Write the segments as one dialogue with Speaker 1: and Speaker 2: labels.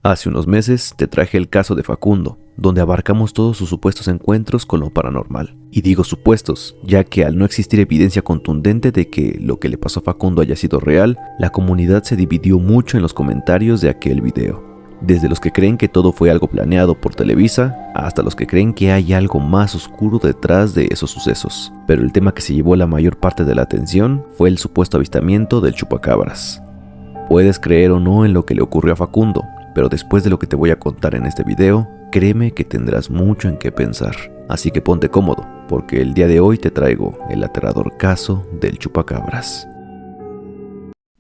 Speaker 1: Hace unos meses te traje el caso de Facundo, donde abarcamos todos sus supuestos encuentros con lo paranormal. Y digo supuestos, ya que al no existir evidencia contundente de que lo que le pasó a Facundo haya sido real, la comunidad se dividió mucho en los comentarios de aquel video. Desde los que creen que todo fue algo planeado por Televisa, hasta los que creen que hay algo más oscuro detrás de esos sucesos. Pero el tema que se llevó la mayor parte de la atención fue el supuesto avistamiento del chupacabras. Puedes creer o no en lo que le ocurrió a Facundo, pero después de lo que te voy a contar en este video, créeme que tendrás mucho en qué pensar. Así que ponte cómodo, porque el día de hoy te traigo el aterrador caso del chupacabras.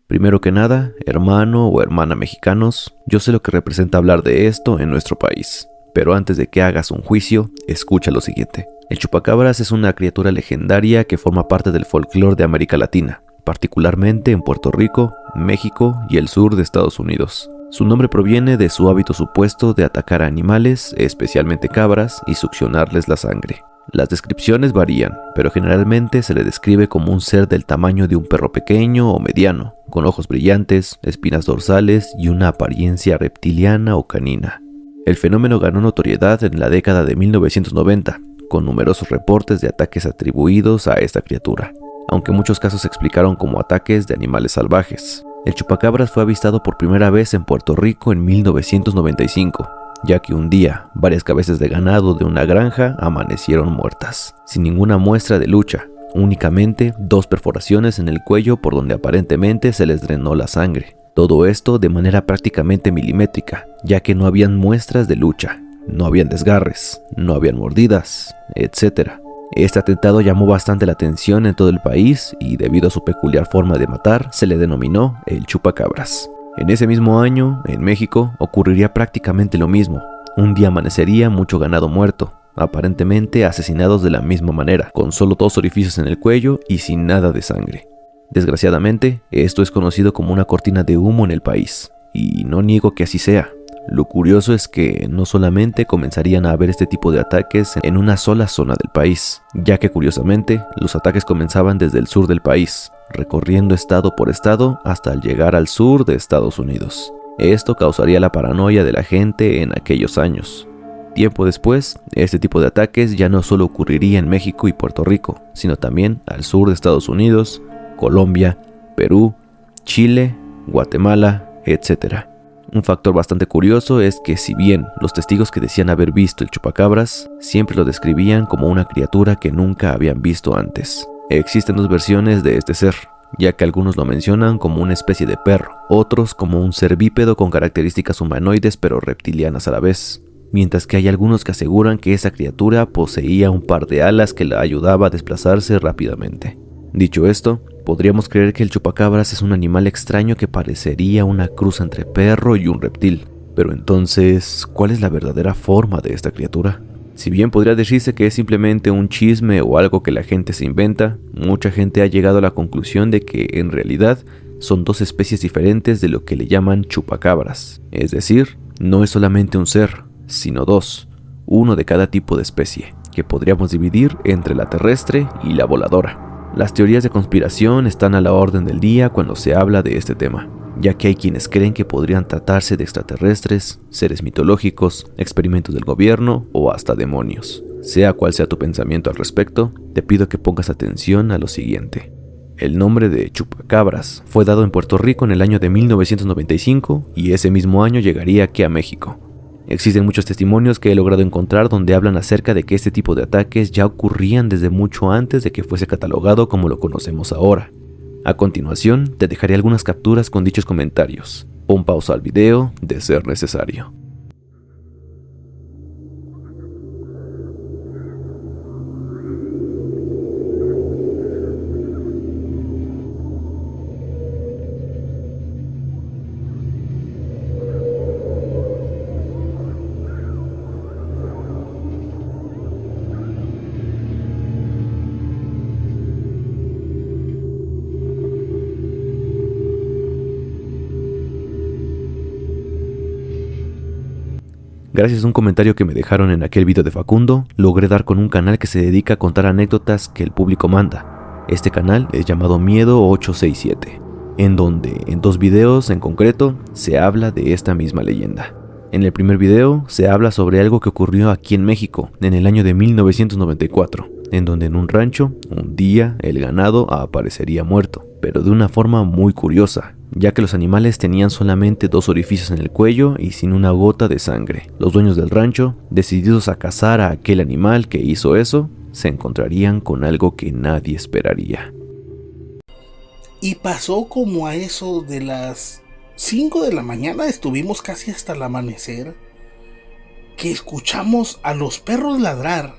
Speaker 1: Primero que nada, hermano o hermana mexicanos, yo sé lo que representa hablar de esto en nuestro país. Pero antes de que hagas un juicio, escucha lo siguiente. El chupacabras es una criatura legendaria que forma parte del folclore de América Latina, particularmente en Puerto Rico, México y el sur de Estados Unidos. Su nombre proviene de su hábito supuesto de atacar a animales, especialmente cabras, y succionarles la sangre. Las descripciones varían, pero generalmente se le describe como un ser del tamaño de un perro pequeño o mediano, con ojos brillantes, espinas dorsales y una apariencia reptiliana o canina. El fenómeno ganó notoriedad en la década de 1990, con numerosos reportes de ataques atribuidos a esta criatura, aunque muchos casos se explicaron como ataques de animales salvajes. El chupacabras fue avistado por primera vez en Puerto Rico en 1995, ya que un día varias cabezas de ganado de una granja amanecieron muertas, sin ninguna muestra de lucha, únicamente 2 perforaciones en el cuello por donde aparentemente se les drenó la sangre. Todo esto de manera prácticamente milimétrica, ya que no habían muestras de lucha, no habían desgarres, no habían mordidas, etc. Este atentado llamó bastante la atención en todo el país y debido a su peculiar forma de matar, se le denominó el chupacabras. En ese mismo año, en México, ocurriría prácticamente lo mismo. Un día amanecería mucho ganado muerto, aparentemente asesinados de la misma manera, con solo 2 orificios en el cuello y sin nada de sangre. Desgraciadamente, esto es conocido como una cortina de humo en el país, y no niego que así sea. Lo curioso es que no solamente comenzarían a haber este tipo de ataques en una sola zona del país, ya que curiosamente los ataques comenzaban desde el sur del país, recorriendo estado por estado hasta llegar al sur de Estados Unidos. Esto causaría la paranoia de la gente en aquellos años. Tiempo después, este tipo de ataques ya no solo ocurriría en México y Puerto Rico, sino también al sur de Estados Unidos, Colombia, Perú, Chile, Guatemala, etc. Un factor bastante curioso es que si bien los testigos que decían haber visto el chupacabras siempre lo describían como una criatura que nunca habían visto antes. Existen 2 versiones de este ser, ya que algunos lo mencionan como una especie de perro, otros como un ser bípedo con características humanoides pero reptilianas a la vez, mientras que hay algunos que aseguran que esa criatura poseía un par de alas que la ayudaba a desplazarse rápidamente. Dicho esto, podríamos creer que el chupacabras es un animal extraño que parecería una cruz entre perro y un reptil. Pero entonces, ¿cuál es la verdadera forma de esta criatura? Si bien podría decirse que es simplemente un chisme o algo que la gente se inventa, mucha gente ha llegado a la conclusión de que en realidad son 2 especies diferentes de lo que le llaman chupacabras. Es decir, no es solamente un ser, sino 2, uno de cada tipo de especie, que podríamos dividir entre la terrestre y la voladora. Las teorías de conspiración están a la orden del día cuando se habla de este tema, ya que hay quienes creen que podrían tratarse de extraterrestres, seres mitológicos, experimentos del gobierno o hasta demonios. Sea cual sea tu pensamiento al respecto, te pido que pongas atención a lo siguiente. El nombre de chupacabras fue dado en Puerto Rico en el año de 1995 y ese mismo año llegaría aquí a México. Existen muchos testimonios que he logrado encontrar donde hablan acerca de que este tipo de ataques ya ocurrían desde mucho antes de que fuese catalogado como lo conocemos ahora. A continuación, te dejaré algunas capturas con dichos comentarios. Pon pausa al video de ser necesario. Gracias a un comentario que me dejaron en aquel video de Facundo, logré dar con un canal que se dedica a contar anécdotas que el público manda. Este canal es llamado Miedo 867, en donde en 2 videos en concreto se habla de esta misma leyenda. En el primer video se habla sobre algo que ocurrió aquí en México en el año de 1994, en donde en un rancho, un día el ganado aparecería muerto, pero de una forma muy curiosa, ya que los animales tenían solamente 2 orificios en el cuello y sin una gota de sangre. Los dueños del rancho, decididos a cazar a aquel animal que hizo eso, se encontrarían con algo que nadie esperaría.
Speaker 2: Y pasó como a eso de las 5 de la mañana, estuvimos casi hasta el amanecer, que escuchamos a los perros ladrar.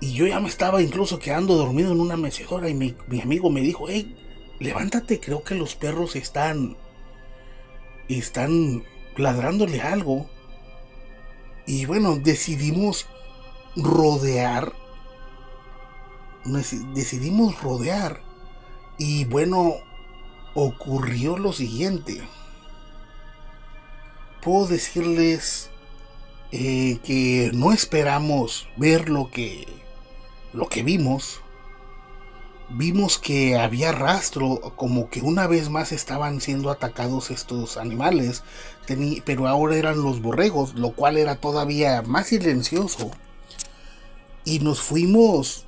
Speaker 2: Y yo ya me estaba incluso quedando dormido en una mecedora y mi amigo me dijo, hey, levántate, creo que los perros están ladrándole algo. Y bueno, decidimos rodear. Y bueno, ocurrió lo siguiente. Puedo decirles que no esperamos ver lo que vimos. Vimos que había rastro, como que una vez más estaban siendo atacados estos animales, pero ahora eran los borregos, lo cual era todavía más silencioso. Y nos fuimos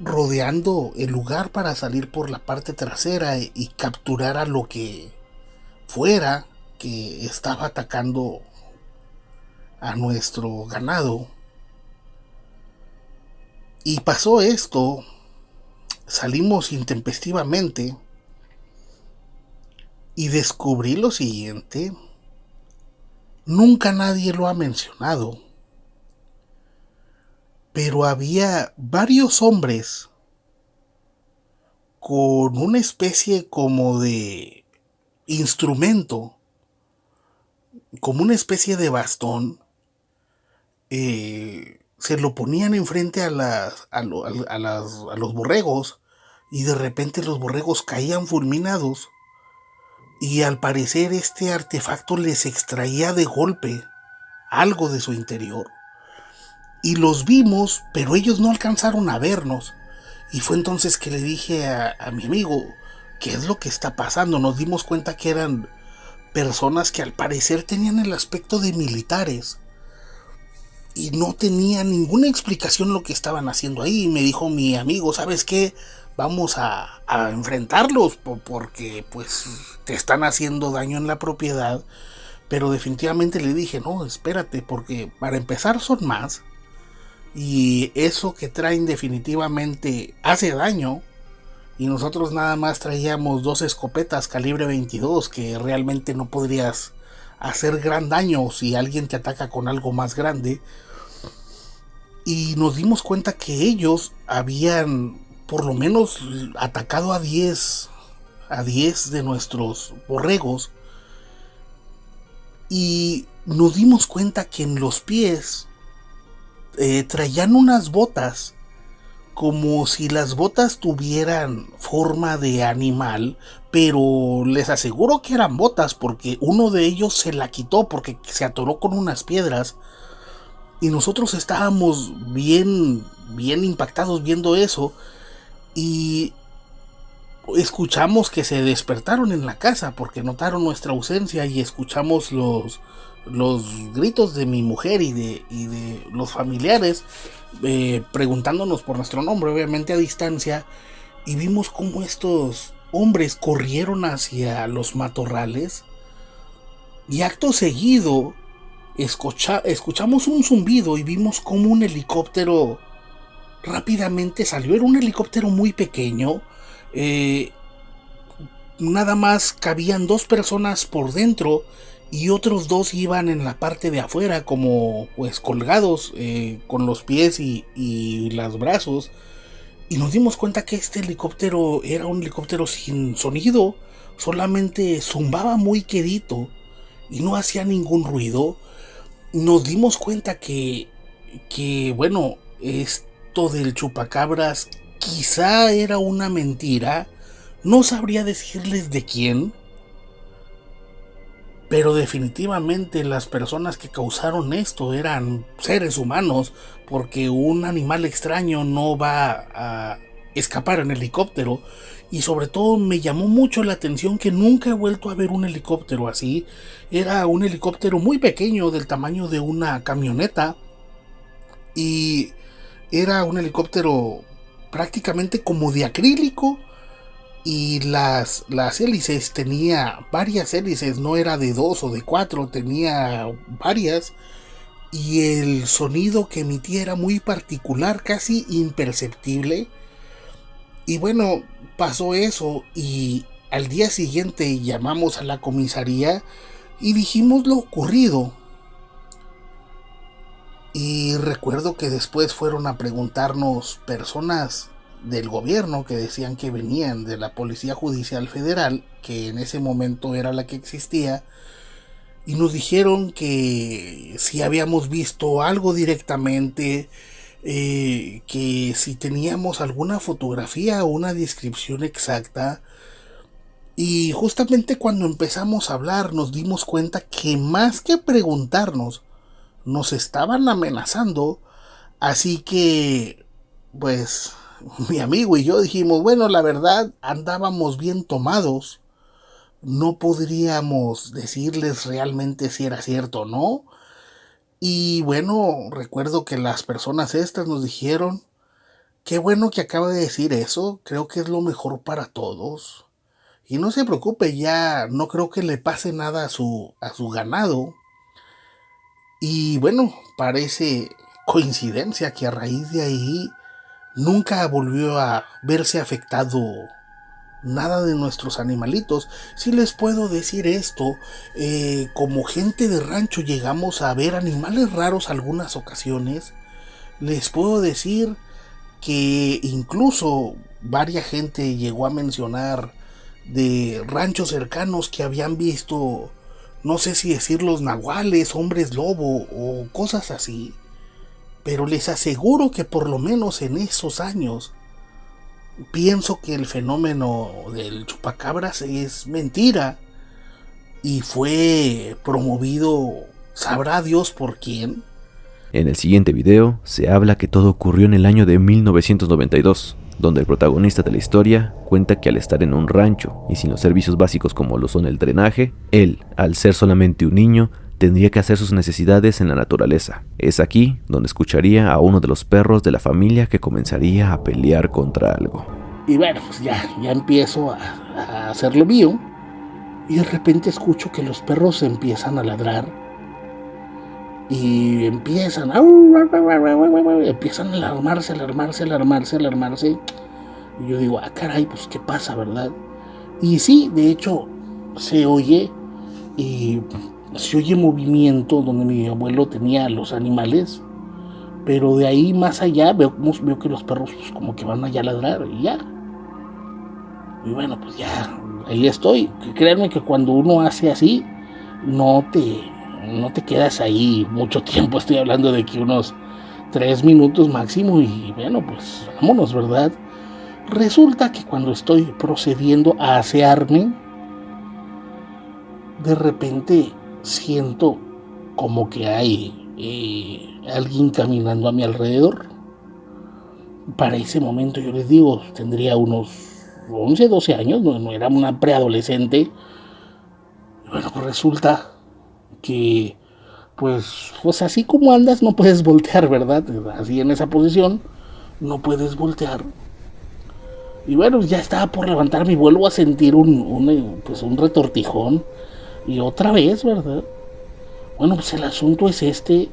Speaker 2: rodeando el lugar para salir por la parte trasera y capturar a lo que fuera que estaba atacando a nuestro ganado. Y pasó esto, salimos intempestivamente y descubrí lo siguiente. Nunca nadie lo ha mencionado, pero había varios hombres con una especie como de instrumento, como una especie de bastón. Se lo ponían enfrente a los borregos, y de repente los borregos caían fulminados, y al parecer este artefacto les extraía de golpe algo de su interior. Y los vimos, pero ellos no alcanzaron a vernos. Y fue entonces que le dije a mi amigo, ¿qué es lo que está pasando? Nos dimos cuenta que eran personas que al parecer tenían el aspecto de militares y no tenía ninguna explicación lo que estaban haciendo ahí. Y me dijo mi amigo, ¿sabes qué? Vamos a enfrentarlos porque pues te están haciendo daño en la propiedad. Pero definitivamente le dije, no, espérate, porque para empezar son más, y eso que traen definitivamente hace daño, y nosotros nada más traíamos 2 escopetas calibre 22 que realmente no podrías hacer gran daño si alguien te ataca con algo más grande. Y nos dimos cuenta que ellos habían por lo menos atacado a 10 de nuestros borregos, y nos dimos cuenta que en los pies traían unas botas, como si las botas tuvieran forma de animal, pero les aseguro que eran botas porque uno de ellos se la quitó porque se atoró con unas piedras, y nosotros estábamos bien impactados viendo eso, y escuchamos que se despertaron en la casa porque notaron nuestra ausencia, y escuchamos los gritos de mi mujer y de los familiares preguntándonos por nuestro nombre, obviamente a distancia, y vimos cómo estos hombres corrieron hacia los matorrales, y acto seguido escuchamos un zumbido y vimos cómo un helicóptero rápidamente salió. Era un helicóptero muy pequeño, nada más cabían 2 personas por dentro y otros 2 iban en la parte de afuera como pues colgados con los pies y los brazos, y nos dimos cuenta que este helicóptero era un helicóptero sin sonido, solamente zumbaba muy quedito y no hacía ningún ruido. Nos dimos cuenta que bueno, esto del chupacabras quizá era una mentira. No sabría decirles de quién, pero definitivamente las personas que causaron esto eran seres humanos, porque un animal extraño no va a escapar en helicóptero. Y sobre todo me llamó mucho la atención que nunca he vuelto a ver un helicóptero así. Era un helicóptero muy pequeño, del tamaño de una camioneta. Y era un helicóptero prácticamente como de acrílico. Y las hélices, tenía varias hélices, no era de 2 o de 4, tenía varias. Y el sonido que emitía era muy particular, casi imperceptible. Y bueno, pasó eso y al día siguiente llamamos a la comisaría y dijimos lo ocurrido. Y recuerdo que después fueron a preguntarnos personas del gobierno que decían que venían de la Policía Judicial Federal, que en ese momento era la que existía, y nos dijeron que si habíamos visto algo directamente, que si teníamos alguna fotografía o una descripción exacta. Y justamente cuando empezamos a hablar nos dimos cuenta que más que preguntarnos, nos estaban amenazando. Así que, pues, mi amigo y yo dijimos, bueno, la verdad andábamos bien tomados, no podríamos decirles realmente si era cierto o no. Y bueno, recuerdo que las personas estas nos dijeron, qué bueno que acaba de decir eso, creo que es lo mejor para todos. Y no se preocupe, ya no creo que le pase nada a su ganado. Y bueno, parece coincidencia que a raíz de ahí nunca volvió a verse afectado nada de nuestros animalitos. Si les puedo decir esto, como gente de rancho llegamos a ver animales raros algunas ocasiones. Les puedo decir que incluso varia gente llegó a mencionar de ranchos cercanos que habían visto, no sé si decir los nahuales, hombres lobo o cosas así. Pero les aseguro que por lo menos en esos años pienso que el fenómeno del chupacabras es mentira y fue promovido, sabrá Dios por quién.
Speaker 1: En el siguiente video se habla que todo ocurrió en el año de 1992, donde el protagonista de la historia cuenta que al estar en un rancho y sin los servicios básicos como lo son el drenaje, él, al ser solamente un niño, tendría que hacer sus necesidades en la naturaleza. Es aquí donde escucharía a uno de los perros de la familia que comenzaría a pelear contra algo.
Speaker 2: Y bueno, pues ya empiezo a hacer lo mío y de repente escucho que los perros empiezan a ladrar y empiezan a alarmarse. Y yo digo, caray, pues qué pasa, ¿verdad? Y sí, de hecho, se oye movimiento donde mi abuelo tenía los animales, pero de ahí más allá veo que los perros pues, como que van allá a ladrar y ya. Y bueno, pues ya, ahí estoy. Créanme que cuando uno hace así, no te quedas ahí mucho tiempo. Estoy hablando de que unos 3 minutos máximo y bueno, pues vámonos, ¿verdad? Resulta que cuando estoy procediendo a asearme, de repente siento como que hay alguien caminando a mi alrededor. Para ese momento yo les digo, tendría unos 11, 12 años, no era una preadolescente. Bueno, pues resulta que pues así como andas no puedes voltear, ¿verdad? Así en esa posición no puedes voltear. Y bueno, ya estaba por levantarme y vuelvo a sentir un retortijón. Y otra vez, ¿verdad? Bueno, pues el asunto es este.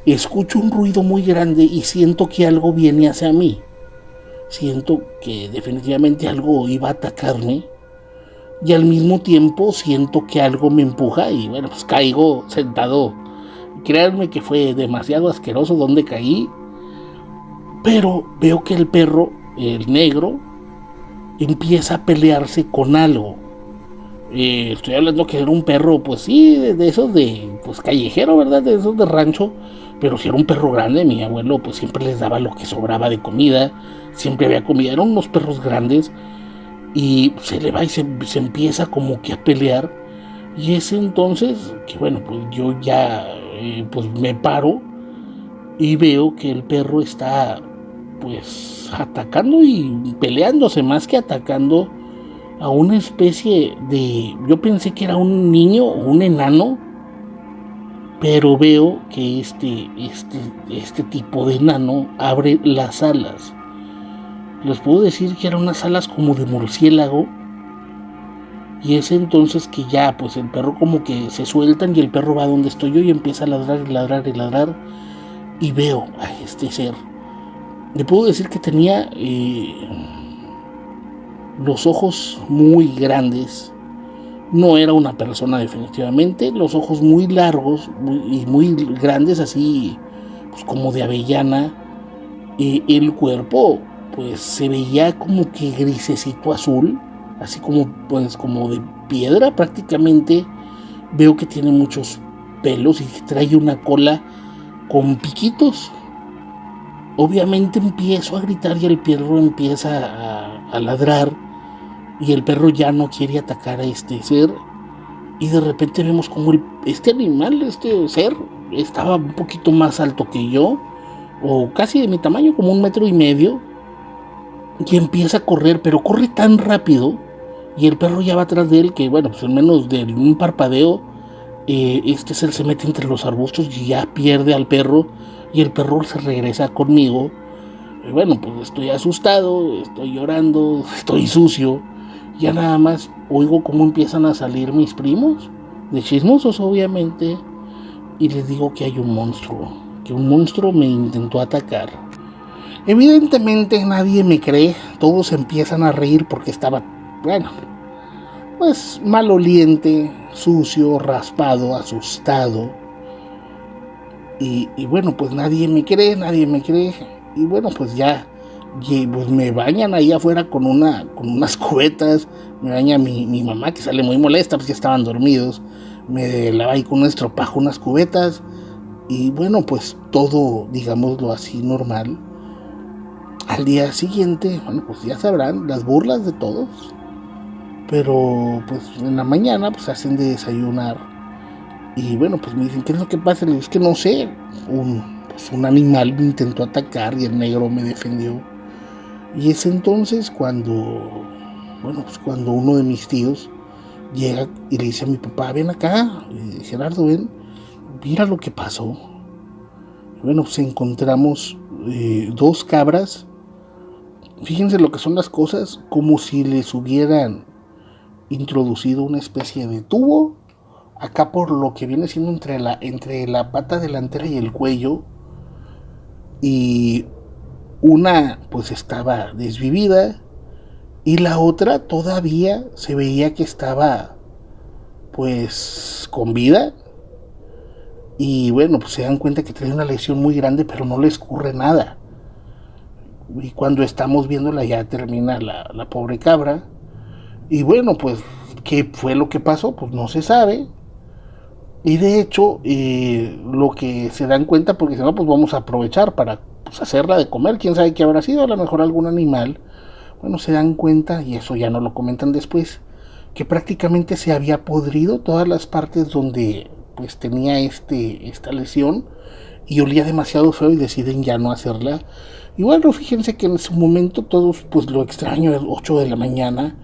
Speaker 2: Escucho un ruido muy grande y siento que algo viene hacia mí. Siento que definitivamente algo iba a atacarme. Y al mismo tiempo siento que algo me empuja y bueno, pues caigo sentado. Créanme que fue demasiado asqueroso donde caí. Pero veo que el perro, el negro, empieza a pelearse con algo. Estoy hablando que era un perro, pues sí, de esos de pues callejero, ¿verdad? De esos de rancho. Pero si era un perro grande, mi abuelo pues siempre les daba lo que sobraba de comida. Siempre había comida, eran unos perros grandes. Y se le va y se empieza como que a pelear. Y es entonces que bueno, pues yo ya pues me paro y veo que el perro está pues atacando y peleándose, más que atacando, a una especie de... Yo pensé que era un niño o un enano, pero veo que este tipo de enano abre las alas. Les puedo decir que eran unas alas como de murciélago. Y es entonces que ya, pues el perro como que se sueltan y el perro va donde estoy yo y empieza a ladrar y ladrar y ladrar. Y veo a este ser. Le puedo decir que tenía los ojos muy grandes. No era una persona definitivamente. Los ojos muy largos y muy grandes, así pues como de avellana. El cuerpo pues se veía como que grisecito azul, así como pues como de piedra prácticamente. Veo que tiene muchos pelos y trae una cola con piquitos. Obviamente empiezo a gritar y el perro empieza a ladrar y el perro ya no quiere atacar a este ser. Y de repente vemos como este animal, este ser, estaba un poquito más alto que yo, o casi de mi tamaño, como 1,5 metros, y empieza a correr, pero corre tan rápido y el perro ya va atrás de él que, bueno, pues en menos de un parpadeo, este ser se mete entre los arbustos y ya pierde al perro, y el perro se regresa conmigo. Y bueno, pues estoy asustado, estoy llorando, estoy sucio. Ya nada más oigo cómo empiezan a salir mis primos, de chismosos obviamente, y les digo que hay un monstruo, que un monstruo me intentó atacar. Evidentemente nadie me cree, todos empiezan a reír porque estaba, bueno, pues maloliente, sucio, raspado, asustado. Y bueno, pues nadie me cree. Y bueno, pues ya pues me bañan ahí afuera con unas cubetas. Me baña mi mamá, que sale muy molesta, pues ya estaban dormidos. Me lava ahí con un estropajo unas cubetas. Y bueno, pues todo, digámoslo así, normal. Al día siguiente, bueno, pues ya sabrán, las burlas de todos. Pero pues en la mañana pues hacen de desayunar. Y bueno, pues me dicen, ¿qué es lo que pasa? Le digo, es que no sé, un animal me intentó atacar y el negro me defendió. Y es entonces cuando uno de mis tíos llega y le dice a mi papá, ven acá, Gerardo, ven, mira lo que pasó. Y bueno, pues encontramos 2 cabras. Fíjense lo que son las cosas, como si les hubieran introducido una especie de tubo acá por lo que viene siendo entre la pata delantera y el cuello, y una pues estaba desvivida y la otra todavía se veía que estaba pues con vida. Y bueno, pues se dan cuenta que trae una lesión muy grande, pero no le escurre nada. Y cuando estamos viéndola ya termina la pobre cabra. Y bueno, pues ¿qué fue lo que pasó? Pues no se sabe. Y de hecho, lo que se dan cuenta, porque si no, pues vamos a aprovechar para pues, hacerla de comer. Quién sabe qué habrá sido, a lo mejor algún animal. Bueno, se dan cuenta, y eso ya no lo comentan después, que prácticamente se había podrido todas las partes donde pues tenía esta lesión, y olía demasiado feo y deciden ya no hacerla. Y bueno, fíjense que en su momento todos, pues lo extraño, a las 8 de la mañana,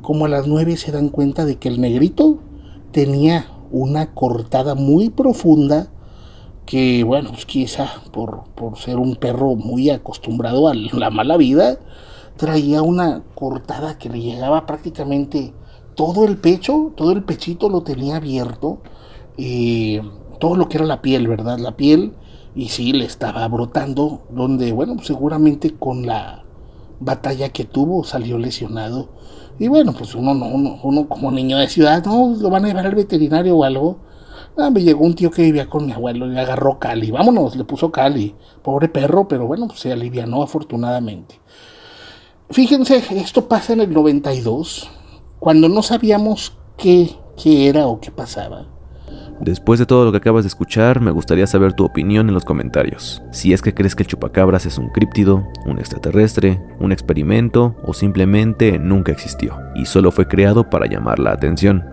Speaker 2: como a las 9 se dan cuenta de que el negrito tenía una cortada muy profunda, que bueno, pues quizá por ser un perro muy acostumbrado a la mala vida, traía una cortada que le llegaba prácticamente todo el pecho, todo el pechito lo tenía abierto, todo lo que era la piel, ¿verdad? La piel, y sí, le estaba brotando, donde bueno, pues seguramente con la batalla que tuvo salió lesionado. Y bueno, pues uno como niño de ciudad, no, lo van a llevar al veterinario o algo. Me llegó un tío que vivía con mi abuelo y le agarró Cali. Vámonos, le puso Cali. Pobre perro, pero bueno, pues se alivianó afortunadamente. Fíjense, esto pasa en el 92, cuando no sabíamos qué era o qué pasaba.
Speaker 1: Después de todo lo que acabas de escuchar, me gustaría saber tu opinión en los comentarios. Si es que crees que el chupacabras es un críptido, un extraterrestre, un experimento o simplemente nunca existió y solo fue creado para llamar la atención.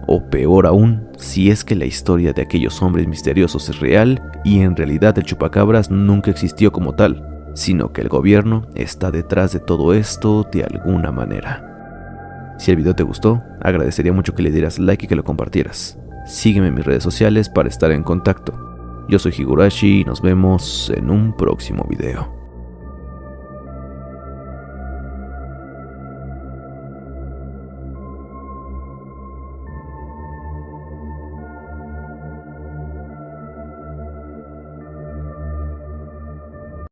Speaker 1: O peor aún, si es que la historia de aquellos hombres misteriosos es real y en realidad el chupacabras nunca existió como tal. sino que el gobierno está detrás de todo esto de alguna manera. Si el video te gustó, agradecería mucho que le dieras like y que lo compartieras. Sígueme en mis redes sociales para estar en contacto. Yo soy Higurashi y nos vemos en un próximo video.